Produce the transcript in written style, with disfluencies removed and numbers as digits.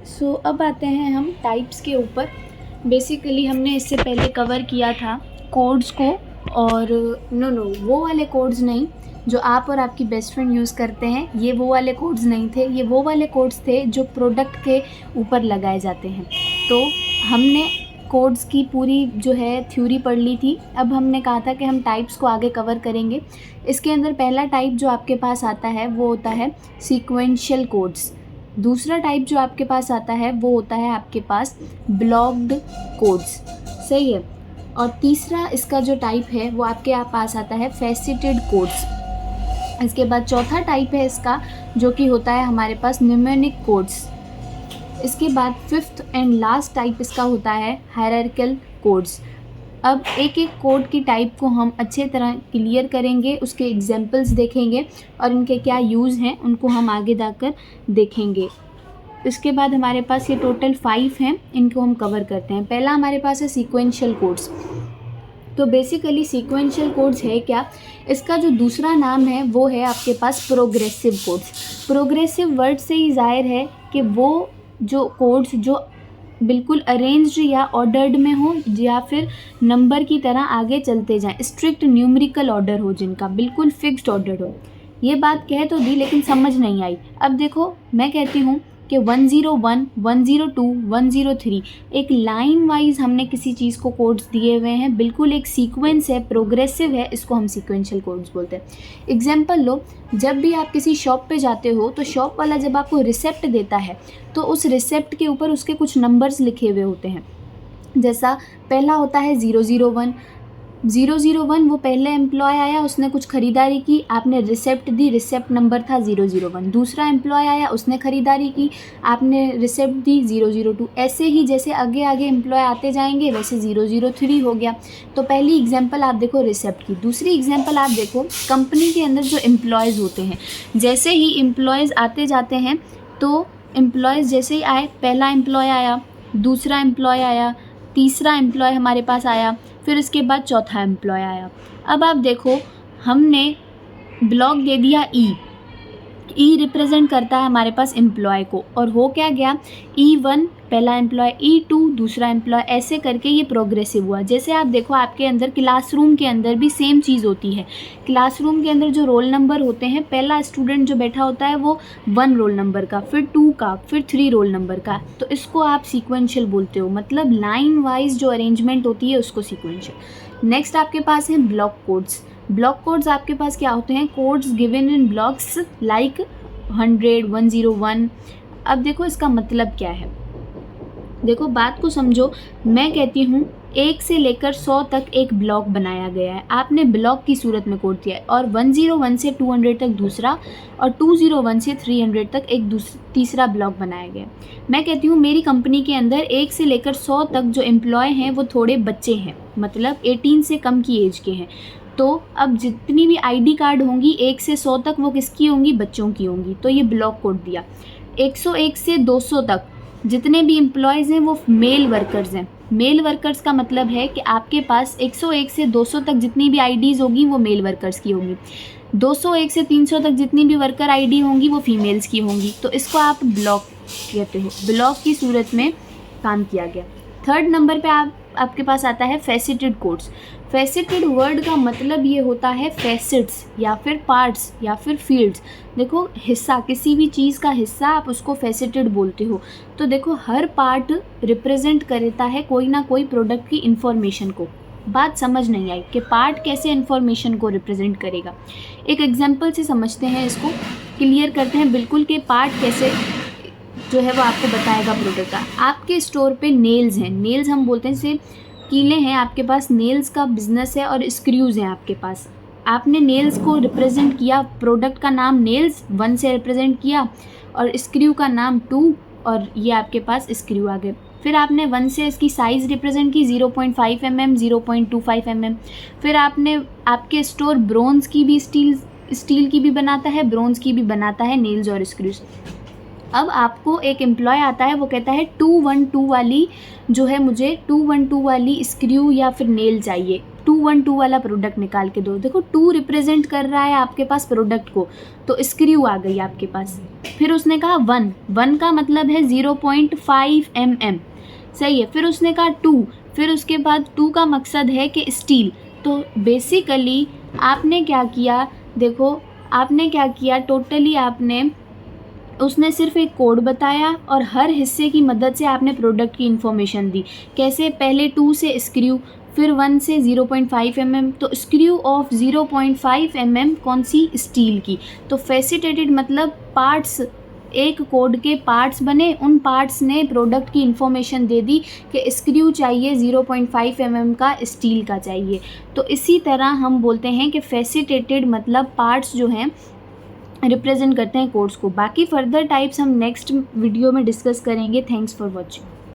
सो अब आते हैं हम टाइप्स के ऊपर। बेसिकली हमने इससे पहले कवर किया था कोड्स को, और नो वो वाले कोड्स नहीं जो आप और आपकी बेस्ट फ्रेंड यूज़ करते हैं, ये वो वाले कोड्स नहीं थे, ये वो वाले कोड्स थे जो प्रोडक्ट के ऊपर लगाए जाते हैं। तो हमने कोड्स की पूरी जो है थ्योरी पढ़ ली थी। अब हमने कहा था कि हम टाइप्स को आगे कवर करेंगे। इसके अंदर पहला टाइप जो आपके पास आता है वो होता है सीक्वेंशियल कोड्स। दूसरा टाइप जो आपके पास आता है वो होता है आपके पास ब्लॉक्ड कोड्स, सही है। और तीसरा इसका जो टाइप है वो आपके पास आता है फेसिटेड कोड्स। इसके बाद चौथा टाइप है इसका जो कि होता है हमारे पास न्यूमेरिक कोड्स। इसके बाद फिफ्थ एंड लास्ट टाइप इसका होता है हायरार्किकल कोड्स। अब एक एक कोड की टाइप को हम अच्छे तरह क्लियर करेंगे, उसके एग्जांपल्स देखेंगे और इनके क्या यूज़ हैं उनको हम आगे जाकर देखेंगे। इसके बाद हमारे पास ये टोटल 5 हैं, इनको हम कवर करते हैं। पहला हमारे पास है सीक्वेंशियल कोड्स। तो बेसिकली सीक्वेंशियल कोड्स है क्या, इसका जो दूसरा नाम है वो है आपके पास प्रोग्रेसिव कोड्स। प्रोग्रेसिव वर्ड से ही जाहिर है कि वो जो कोड्स जो बिल्कुल अरेंज्ड या ऑर्डर्ड में हो या फिर नंबर की तरह आगे चलते जाएं, स्ट्रिक्ट न्यूमेरिकल ऑर्डर हो, जिनका बिल्कुल फिक्स्ड ऑर्डर हो। ये बात कह तो दी लेकिन समझ नहीं आई। अब देखो मैं कहती हूँ कि 101, 102, 103 एक लाइन वाइज हमने किसी चीज़ को कोड्स दिए हुए हैं, बिल्कुल एक सीक्वेंस है, प्रोग्रेसिव है, इसको हम सीक्वेंशियल कोड्स बोलते हैं। एग्जांपल लो, जब भी आप किसी शॉप पे जाते हो तो शॉप वाला जब आपको रिसेप्ट देता है तो उस रिसेप्ट के ऊपर उसके कुछ नंबर्स लिखे हुए होते हैं। जैसा पहला होता है 001। 001 वो पहले एम्प्लॉय आया, उसने कुछ ख़रीदारी की, आपने रिसेप्ट दी, रिसेप्ट नंबर था 001। दूसरा एम्प्लॉय आया, उसने ख़रीदारी की, आपने रिसेप्ट दी 002। ऐसे ही जैसे आगे आगे एम्प्लॉय आते जाएंगे वैसे 003 हो गया। तो पहली एग्जांपल आप देखो रिसेप्ट की। दूसरी एग्जांपल आप देखो कंपनी के अंदर जो एम्प्लॉयज़ होते हैं, जैसे ही एम्प्लॉयज़ आते जाते हैं तो एम्प्लॉयज़ जैसे ही आए, पहला एम्प्लॉय आया, दूसरा एम्प्लॉय आया, तीसरा एम्प्लॉय हमारे पास आया, फिर इसके बाद चौथा एम्प्लॉय आया। अब आप देखो हमने ब्लॉक दे दिया ई रिप्रेजेंट करता है हमारे पास एम्प्लॉय को, और हो क्या गया, E1 पहला एम्प्लॉय, E2 दूसरा एम्प्लॉय, ऐसे करके ये प्रोग्रेसिव हुआ। जैसे आप देखो आपके अंदर क्लासरूम के अंदर भी सेम चीज़ होती है। क्लासरूम के अंदर जो रोल नंबर होते हैं, पहला स्टूडेंट जो बैठा होता है वो 1 रोल नंबर का, फिर 2 का, फिर 3 रोल नंबर का। तो इसको आप सीक्वेंशियल बोलते हो, मतलब लाइन वाइज जो अरेंजमेंट होती है उसको सीक्वेंशियल। नेक्स्ट आपके पास है ब्लॉक कोड्स। ब्लॉक कोड्स आपके पास क्या होते हैं, codes given in blocks like 100, 101। अब देखो इसका मतलब क्या है, देखो बात को समझो। मैं कहती हूँ 1 से लेकर 100 तक एक ब्लॉक बनाया गया है, आपने ब्लॉक की सूरत में कोड दिया है, और 101 से 200 तक दूसरा, और 201 से 300 तक एक तीसरा ब्लॉक बनाया गया है। मैं कहती हूँ मेरी कंपनी के अंदर 1 से लेकर 100 तक जो एम्प्लॉय हैं वो थोड़े बच्चे हैं, मतलब 18 से कम की एज के हैं। तो अब जितनी भी आईडी कार्ड होंगी 1 से 100 तक वो किसकी होंगी, बच्चों की होंगी। तो ये ब्लॉक कोड दिया। 101 से 200 तक जितने भी एम्प्लॉयज़ हैं वो मेल वर्कर्स हैं। मेल वर्कर्स का मतलब है कि आपके पास 101 से 200 तक जितनी भी आईडीज़ होगी वो मेल वर्कर्स की होंगी। 201 से 300 तक जितनी भी वर्कर आईडी होंगी वो फीमेल्स की होंगी। तो इसको आप ब्लॉक कहते हो, ब्लॉक की सूरत में काम किया गया। थर्ड नंबर पे आपके पास आता है फेसिटेड कोड्स। फेसिटेड वर्ड का मतलब ये होता है फेसिट्स या फिर पार्ट्स या फिर फील्ड्स। देखो हिस्सा, किसी भी चीज़ का हिस्सा आप उसको फेसिटेड बोलते हो। तो देखो हर पार्ट रिप्रेजेंट करता है कोई ना कोई प्रोडक्ट की इंफॉर्मेशन को। बात समझ नहीं आई कि पार्ट कैसे इंफॉर्मेशन को रिप्रेजेंट करेगा। एक एग्जांपल से समझते हैं, इसको क्लियर करते हैं बिल्कुल कि पार्ट कैसे जो है वो आपको बताएगा प्रोडक्ट का। आपके स्टोर पे नेल्स हैं, नेल्स हम बोलते हैं, जैसे कीले हैं आपके पास, नेल्स का बिजनेस है और स्क्रूज हैं आपके पास। आपने नेल्स को रिप्रेजेंट किया, प्रोडक्ट का नाम नेल्स 1 से रिप्रेजेंट किया और स्क्रू का नाम 2, और ये आपके पास स्क्रू आ गए। फिर आपने 1 से इसकी साइज़ रिप्रेजेंट की 0.5 mm, 0.25 mm। फिर आपने, आपके स्टोर ब्रोंज़ की भी स्टील की भी बनाता है, ब्रोंज़ की भी बनाता है नेल्स और स्क्रूज। अब आपको एक एम्प्लॉय आता है, वो कहता है 212 वाली जो है, मुझे 212 वाली स्क्रू या फिर नेल चाहिए। 212 वाला प्रोडक्ट निकाल के दो। देखो 2 रिप्रेजेंट कर रहा है आपके पास प्रोडक्ट को, तो स्क्रू आ गई आपके पास। फिर उसने कहा 1 का मतलब है 0.5 mm, सही है। फिर उसने कहा 2, फिर उसके बाद 2 का मकसद है कि स्टील। तो बेसिकली आपने क्या किया, देखो आपने क्या किया, टोटली आपने, उसने सिर्फ एक कोड बताया और हर हिस्से की मदद से आपने प्रोडक्ट की इन्फॉर्मेशन दी। कैसे, पहले 2 से स्क्रू, फिर 1 से 0.5 mm, तो स्क्रू ऑफ 0.5 mm कौन सी, स्टील की। तो फैसिलिटेटेड मतलब पार्ट्स, एक कोड के पार्ट्स बने, उन पार्ट्स ने प्रोडक्ट की इन्फॉर्मेशन दे दी कि स्क्रू चाहिए 0.5 mm का, स्टील का चाहिए। तो इसी तरह हम बोलते हैं कि फैसिलिटेटेड मतलब पार्ट्स जो हैं रिप्रेजेंट करते हैं कोड्स को। बाकी फर्दर टाइप्स हम नेक्स्ट वीडियो में डिस्कस करेंगे। Thanks for watching.